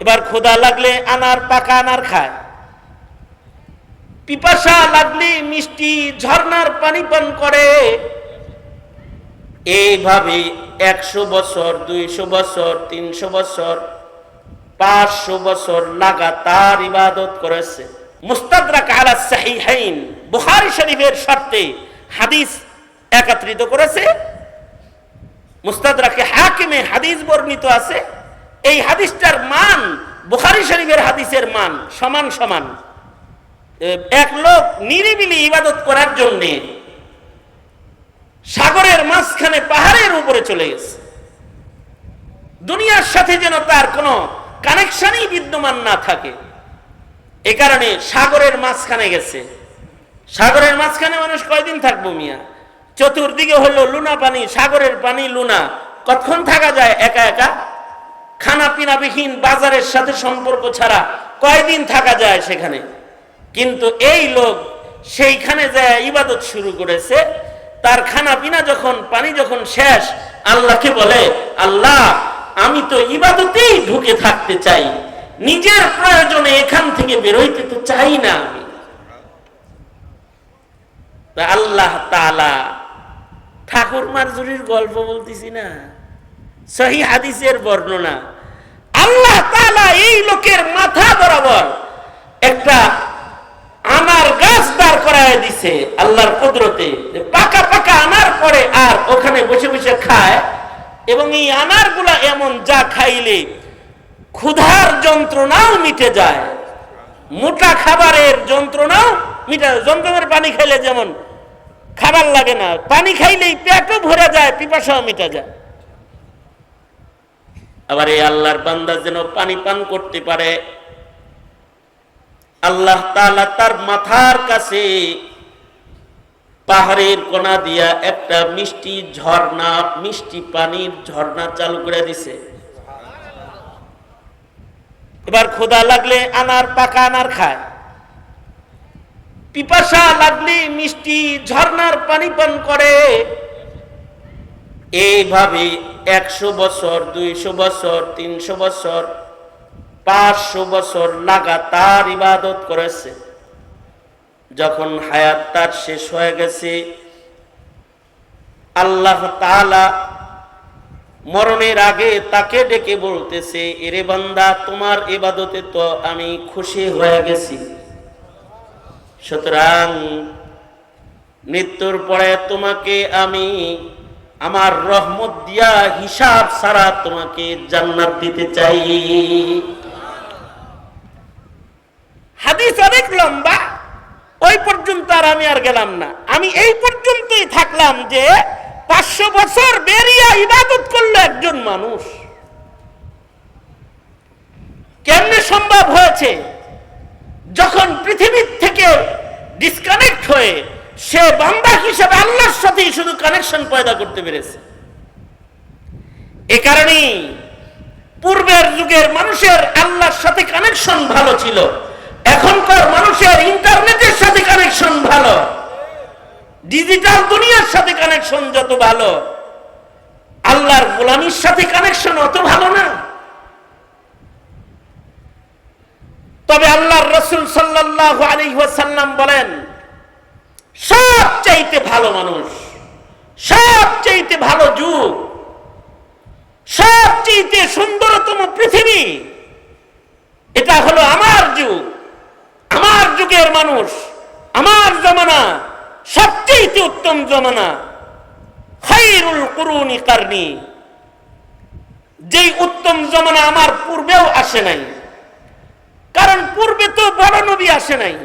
এবার ক্ষুধা লাগলে আনার পাকা আনার খায়, পিপাসা লাগলে মিষ্টি ঝর্ণার পানি পান করে। এইভাবে 100 বছর, 200 বছর, 300 বছর, 500 বছর লাগাতার ইবাদত করেছে। মুস্তাদরাক আলা সাহিহাইন, বুখারী শরীফের শর্তে হাদিস একত্রিত করেছে। মুস্তাদরাকে হাকিমে হাদিস বর্ণিত আছে। এই হাদিসটার মান বুখারী শরীফের হাদিসের মান সমান সমান। এক লোক নিরিবিলি ইবাদত করার জন্য সাগরের মাঝখানে পাহাড়ের উপরে চলে গেছে। দুনিয়ার সাথে যেন তার কোনো কানেকশনই বিদ্যমান না থাকে, এ কারণে সাগরের মাঝখানে গেছে। সাগরের মাঝখানে মানুষ কয়দিন থাকবো মিয়া? চতুর্দিকে হলো লুনা পানি, সাগরের পানি লুনা, কতক্ষণ থাকা যায় একা একা? খানা পিনাবিহীন বাজারের সাথে সম্পর্ক ছাড়া কয়দিন থাকা যায় সেখানে? কিন্তু এই লোক সেইখানে যায় ইবাদত শুরু করেছে। তার খানা পিনা যখন, পানি যখন শেষ, আল্লাহকে বলে, আল্লাহ আমি তো ইবাদতেই ঢুকে থাকতে চাই, নিজের প্রয়োজনে এখান থেকে বেরোইতে তো চাই না আমি। আল্লাহ তাআলা, ঠাকুর মারজুরির গল্প বলতেছি না, সহিহ হাদিসের বর্ণনা। আল্লাহ তাআলা এই লোকের মাথা বরাবর একটা আনার গাছ দাঁড় করায় দিছে আল্লাহর কুদরতে। পাকা পাকা আনার পরে আর ওখানে বসে বসে খায়, এবং এই আনার গুলা এমন যা খাইলে ক্ষুধার যন্ত্রণাও মিটে যায়, মোটা খাবারের যন্ত্রণাও মিটে। জমজমের পানি খাইলে যেমন খাবার লাগে না, পানি খাইলেই পেটও ভরে যায়, পিপাসাও মিটে যায়। আবার এই আল্লাহর বান্দা যেন পানি পান করতে পারে, আল্লাহ তাআলা তার মাথার কাছে পাহাড়ের কোনা দিয়া একটা মিষ্টি ঝর্ণা, মিষ্টি পানির ঝর্ণা চালু করে দিছে। এবার ক্ষুধা লাগলে আনার পাকা আনার খায়, পিপাসা লাগলে মিষ্টি ঝর্ণার পানি পান করে। এইভাবে 100 বছর, 200 বছর, 300 বছর, 500 বছর লাগাতার ইবাদত করেছে। যখন হায়াত তার শেষ হয়ে গেছে, আল্লাহ তাআলা মরণের আগে তাকে ডেকে বলতেছে, এরে বান্দা, তোমার ইবাদতে তো আমি খুশি হয়ে গেছি, সুতরাং মৃত্যুর পরে তোমাকে আমি আমার রহমত দিয়া হিসাব ছাড়া তোমাকে জান্নাত দিতে চাই। হাদিস অনেক লম্বা, ওই পর্যন্ত আর আমি আর গেলাম না। আমি এই পর্যন্তই থাকলাম যে 500 বছর বেরিয়ে ইবাদত করলো একজন মানুষ। কেমনে সম্ভব হয়েছে? যখন পৃথিবীর থেকে ডিসকানেক্ট হয়ে সে বান্দা হিসেবে আল্লাহর সাথে শুধু কানেকশন পয়দা করতে পেরেছে। এ কারণেই পূর্বের যুগের মানুষের আল্লাহর সাথে কানেকশন ভালো ছিল, এখনকার মানুষের ইন্টারনেটের সাথে কানেকশন ভালো, ডিজিটাল দুনিয়ার সাথে কানেকশন যত ভালো, আল্লাহর গোলামীর সাথে কানেকশন অত ভালো না। তবে আল্লাহর রাসূল সাল্লাল্লাহু আলাইহি ওয়াসাল্লাম বলেন, সবচাইতে ভালো মানুষ, সবচাইতে ভালো যুগ, সবচাইতে সুন্দরতম পৃথিবী, এটা হলো আমার যুগ, আমার যুগের মানুষ, আমার জমানা সবচাইতে উত্তম জমানা। খায়রুল কুরুনি কারনি, যেই উত্তম জমানা আমার পূর্বেও আসে নাই, কারণ পূর্বে তো বড় নবী আসে নাই।